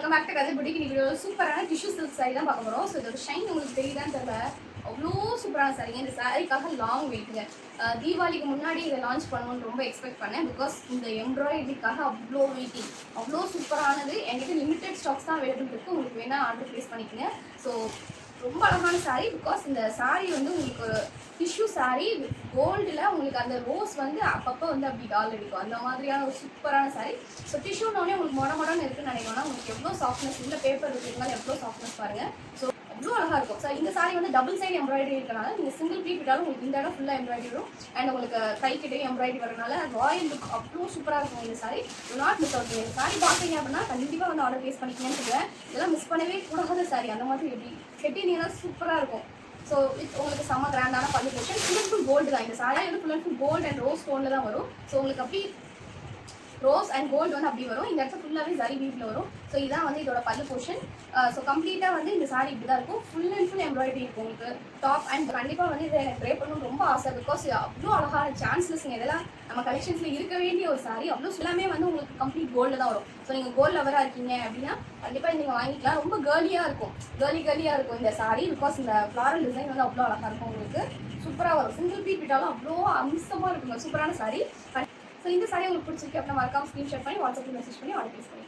Welcome back to கதை boutique. இன்னைக்கு ஒரு சூப்பரான டிஷ்யூ சில்க் சாரி தான் பார்க்க போகிறோம். ஸோ இதோட ஷைன் உங்களுக்கு தெரியுதான்னு தெரியல, அவ்வளோ சூப்பரான சாரிங்க. இந்த சாரிக்காக லாங் வெயிட்டுங்க. தீபாவளிக்கு முன்னாடி இதை லான்ச் பண்ணணும்னு ரொம்ப எக்ஸ்பெக்ட் பண்ணேன். பிகாஸ் இந்த எம்ப்ராய்டரிக்காக அவ்வளோ வெயிட்டிங், அவ்வளோ சூப்பரானது. என்கிட்ட லிமிடெட் ஸ்டாக்ஸ் தான் அவைலபிள் இருக்குது. உங்களுக்கு வேணால் ஆர்டர் ப்ளேஸ் பண்ணிக்கோங்க. ஸோ ரொம்ப அழகான சாரீ. பிகாஸ் இந்த சாரீ வந்து உங்களுக்கு ஒரு டிஷ்யூ சாரீ கோல்டில் உங்களுக்கு அந்த ரோஸ் வந்து அப்பப்போ வந்து அப்படி டால் அடிக்கும், அந்த மாதிரியான ஒரு சூப்பரான சாரீ. ஸோ டிஷ்யூனோடனே உங்களுக்கு மொடன்னு இருக்குன்னு நினைக்கணும்னா உங்களுக்கு எவ்வளோ சாஃப்ட்னஸ், இந்த பேப்பர் இருக்கிறதுனால எவ்வளோ சாஃப்ட்னஸ் பாருங்கள். ஸோ அவ்வளோ அழகாக இருக்கும். ஸோ இந்த சாரீ வந்து டபுள் சைடு எம்ப்ராய்டரி இருக்கனால நீங்கள் சிங்கிள் ப்ளீட் விட்டாலும் உங்களுக்கு இந்த இடம் ஃபுல்லாக எம்ப்ராய்டரி வரும். அண்ட் உங்களுக்கு கைக்கிட்டே எம்ப்ராய்டரி வரனால ராயல் லுக் அவ்வளோ சூப்பராக இருக்கும் இந்த சாரீ. Not miss out. இந்த சாரீ பார்த்தீங்க அப்படின்னா கண்டிப்பாக வந்து ஆர்டர் ப்ளேஸ் பண்ணிக்கணும்னு சொல்லுவேன். இதெல்லாம் மிஸ் பண்ணவே கூடாத சாரீ. அந்த மாதிரி எப்படி கெட்டினீங்கன்னா சூப்பராக இருக்கும். ஸோ உங்களுக்கு செம்ம கிராண்டான பல்லு portion. Full and full gold தான். இந்த சாரீ வந்து full and full gold and rose ஸ்டோனில் தான் வரும். ஸோ உங்களுக்கு அப்படி ரோஸ் அண்ட் கோல்டு வந்து அப்படி வரும். இந்த இடத்துல ஃபுல்லாகவே ஜரி வீட்டில் வரும். ஸோ இதான் வந்து இதோட பல்லு போர்ஷன். ஸோ கம்ப்ளீட்டாக வந்து இந்த சாரீ இப்படி தான் இருக்கும். ஃபுல் அண்ட் ஃபுல் எம்ப்ராய்டரி இருக்கும் உங்களுக்கு டாப். அண்ட் கண்டிப்பாக வந்து இதை எனக்கு ட்ரை பண்ணணும்னு ரொம்ப ஆசை. பிகாஸ் அவ்வளோ அழகான சான்ஸ்லெஸ்ங்க. இதெல்லாம் நம்ம கலெக்ஷன்ஸில் இருக்க வேண்டிய ஒரு சாரீ. அவ்வளோ எல்லாமே வந்து உங்களுக்கு கம்ப்ளீட் கோல்டில் தான் வரும். ஸோ நீங்கள் கோல்டு லவராக இருக்கீங்க அப்படின்னா கண்டிப்பாக நீங்கள் வாங்கிக்கலாம். ரொம்ப கேர்லியாக இருக்கும், கேர்லியாக இருக்கும் இந்த சாரீ. பிகாஸ் இந்த ஃப்ளாரல் டிசைன் வந்து அவ்வளோ அழகாக இருக்கும். உங்களுக்கு சூப்பராக வரும். சிங்கிள் பீட் விட்டாலும் அவ்வளோ அம்சமாக இருக்குங்க. சூப்பரான சாரீ. ஸோ இந்த சாரீ உங்களுக்கு பிடிச்சிருக்கு அப்படின்னா மறக்காம ஸ்க்ரீன்ஷாட் பண்ணி வாட்ஸ்அப்பில் மெசேஜ் பண்ணி ஆர்டர் ப்ளேஸ் பண்ணி